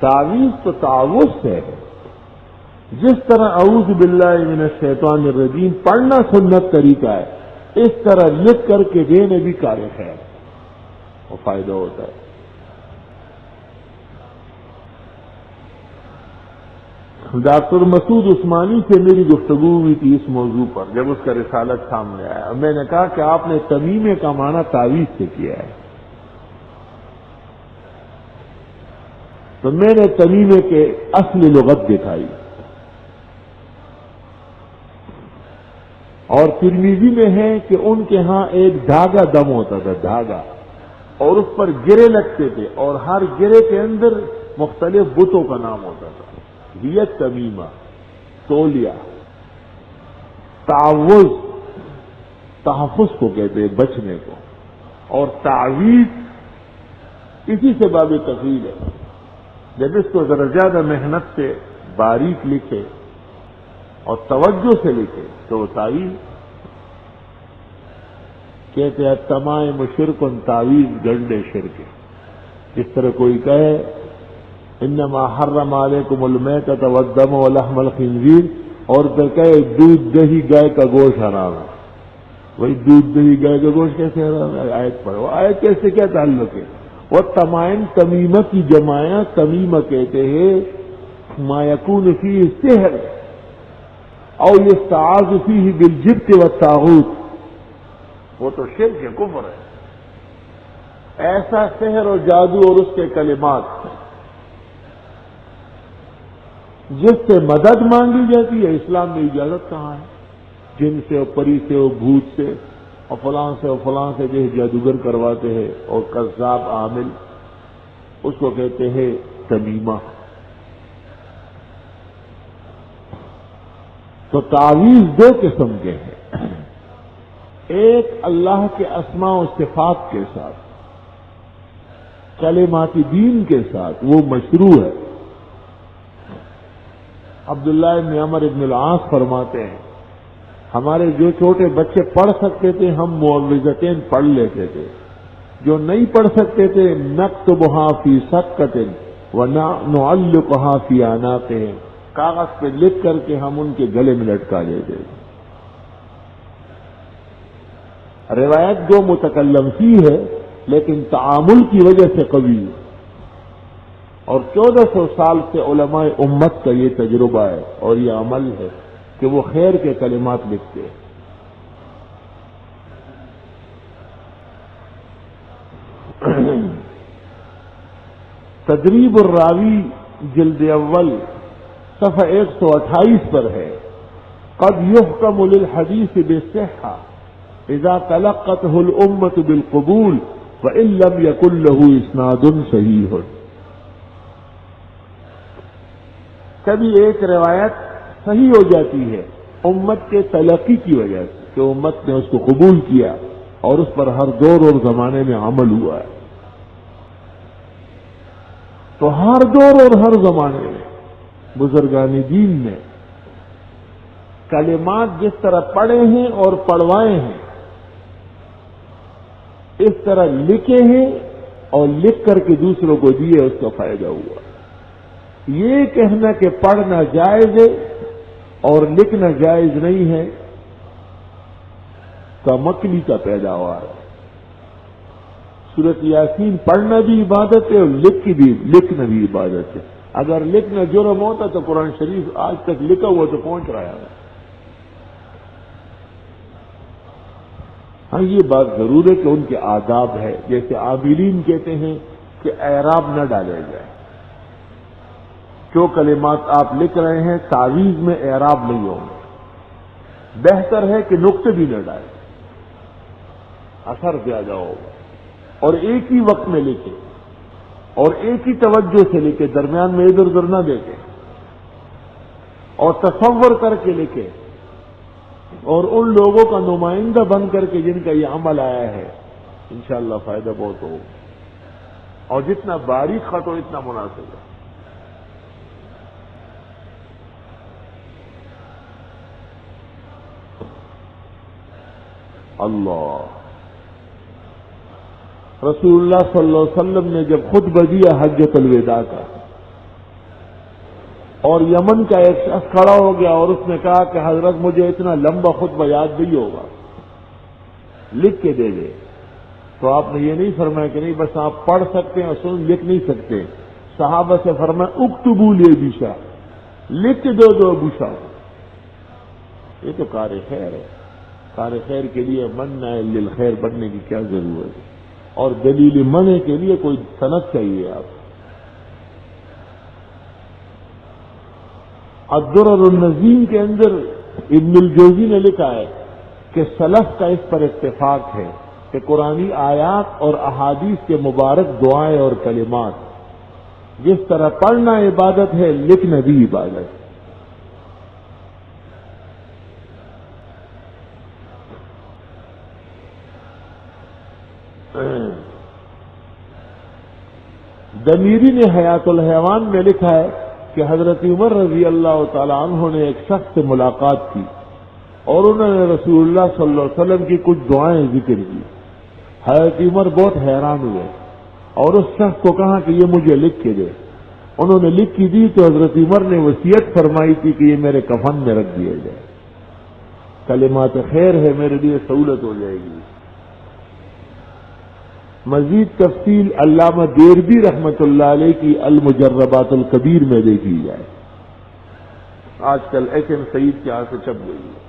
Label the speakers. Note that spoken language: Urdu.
Speaker 1: تعویذ تو تعوذ ہے. جس طرح اعوذ باللہ من الشیطان الرجیم پڑھنا سنت طریقہ ہے، اس طرح لکھ کر کے دینے بھی کار خیر اور فائدہ ہوتا ہے. ڈاکٹر مسعود عثمانی سے میری گفتگو ہوئی تھی اس موضوع پر جب اس کا رسالت سامنے آیا. میں نے کہا کہ آپ نے تمیمے کا معنی تعویذ سے کیا ہے، تو میں نے تمیمے کے اصل لغت دکھائی. اور ترمذی میں ہے کہ ان کے ہاں ایک دھاگا دم ہوتا تھا، دھاگا، اور اس پر گرے لگتے تھے، اور ہر گرے کے اندر مختلف بتوں کا نام ہوتا تھا. یہ تمیمہ، تولیہ، تعوذ تحفظ کو کہتے ہیں، بچنے کو، اور تعویذ اسی سے باب تفصیل ہے. جب اس کو ذرا زیادہ محنت سے باریک لکھے اور توجہ سے لکھے تو وہ تعویذ کہتے ہیں. تمام شرک تعویذ گنڈے شرک. جس طرح کوئی کہے انما حرم علیکم المیتۃ والدم ولحم الخنزیر، اور پھر کہے دودھ دہی گائے کا گوشت حرام ہے. وہی دودھ دہی گائے کا گوشت کیسے حرام ہے؟ آیت پڑھو. آیت کیسے کیا تعلق ہے؟ وہ تمائم تمیمہ کی جماعہ تمیمہ کہتے ہیں ما یکون فیہ سحر او یستعاذ فیہ بالجبت والطاغوت. وہ تو شرک ہے، کفر ہے. ایسا سحر اور جادو اور اس کے کلمات جس سے مدد مانگی جاتی ہے، اسلام میں اجازت کہاں ہے؟ جن سے اور پری سے اور بھوت سے اور فلاں سے اور فلاں سے جو جادوگر کرواتے ہیں اور قذاب عامل، اس کو کہتے ہیں تمیمہ. تو تعویذ دو قسم کے ہیں. ایک اللہ کے اسماء و صفات کے ساتھ، کلمات دین کے ساتھ، وہ مشروع ہے. عبداللہ بن عمر بن العاص فرماتے ہیں ہمارے جو چھوٹے بچے پڑھ سکتے تھے ہم معوذتین پڑھ لیتے تھے، جو نہیں پڑھ سکتے تھے نکتبها فی سکۃ ونعلقها فی اعناقهم، کاغذ پہ لکھ کر کے ہم ان کے گلے میں لٹکا دیتے تھے. روایت دو متکلم کی ہے لیکن تعامل کی وجہ سے قوی ہے. اور 1400 سال سے علماء امت کا یہ تجربہ ہے اور یہ عمل ہے کہ وہ خیر کے کلمات لکھتے ہیں. تدریب الراوی جلد اول صفحہ 128 پر ہے قد يحكم للحديث بالصحة اذا تلقته الامة بالقبول وان لم يكن له اسناد صحيح. کبھی ایک روایت صحیح ہو جاتی ہے امت کے تلقی کی وجہ سے کہ امت نے اس کو قبول کیا اور اس پر ہر دور اور زمانے میں عمل ہوا ہے. تو ہر دور اور ہر زمانے میں بزرگان دین نے کلمات جس طرح پڑھے ہیں اور پڑھوائے ہیں اس طرح لکھے ہیں اور لکھ کر کے دوسروں کو دیے، اس کا فائدہ ہوا. یہ کہنا کہ پڑھنا جائز ہے اور لکھنا جائز نہیں ہے کا مکلی کا پیداوار ہے. سورۃ یاسین پڑھنا بھی عبادت ہے اور لکھنا بھی عبادت ہے. اگر لکھنا جرم ہوتا تو قرآن شریف آج تک لکھا ہوا تو پہنچ رہا ہے. ہاں یہ بات ضرور ہے کہ ان کے آداب ہے، جیسے عاملین کہتے ہیں کہ اعراب نہ ڈالے جائے. جو کلمات آپ لکھ رہے ہیں تعویذ میں اعراب نہیں ہوں گے. بہتر ہے کہ نقطے بھی نہ ڈالیں، اثر زیادہ ہوگا. اور ایک ہی وقت میں لکھے اور ایک ہی توجہ سے لکھے، درمیان میں ادھر ادھر نہ دیکھے، اور تصور کر کے لکھے اور ان لوگوں کا نمائندہ بن کر کے جن کا یہ عمل آیا ہے انشاءاللہ فائدہ بہت ہوگا. اور جتنا باریک خط ہو اتنا مناسب ہے. اللہ رسول اللہ صلی اللہ علیہ وسلم نے جب خطبہ دیا حجۃ الوداع کا اور یمن کا ایک شخص کھڑا ہو گیا اور اس نے کہا کہ حضرت مجھے اتنا لمبا خطبہ یاد نہیں ہوگا، لکھ کے دے دے۔ تو آپ نے یہ نہیں فرمایا کہ نہیں بس آپ پڑھ سکتے ہیں اور لکھ نہیں سکتے، صحابہ سے فرمایا اکتبوا لی ابی شاہ، لکھ کے دو ابو شاہ۔ یہ تو کار خیر ہے، کار خیر کے لیے منع للخیر بننے کی کیا ضرورت ہے؟ اور دلیل منع کے لیے کوئی سند چاہیے آپ۔ الدرر النظیم کے اندر ابن الجوزی نے لکھا ہے کہ سلف کا اس پر اتفاق ہے کہ قرآنی آیات اور احادیث کے مبارک دعائیں اور کلمات جس طرح پڑھنا عبادت ہے، لکھنا بھی عبادت ہے۔ دمیری نے حیات الحیوان میں لکھا ہے کہ حضرت عمر رضی اللہ تعالیٰ عنہ نے ایک شخص سے ملاقات کی اور انہوں نے رسول اللہ صلی اللہ علیہ وسلم کی کچھ دعائیں ذکر کی۔ حضرت عمر بہت حیران ہوئے اور اس شخص کو کہا کہ یہ مجھے لکھ کے دے۔ انہوں نے لکھ کے دی تو حضرت عمر نے وصیت فرمائی تھی کہ یہ میرے کفن میں رکھ دیا جائے، کلمات خیر ہے، میرے لیے سہولت ہو جائے گی۔ مزید تفصیل علامہ دیربی رحمت اللہ علیہ کی المجربات الکبیر میں دیکھی جائے۔ آج کل ایچ ایم سعید کے ہاتھ سے چھپ گئی ہے۔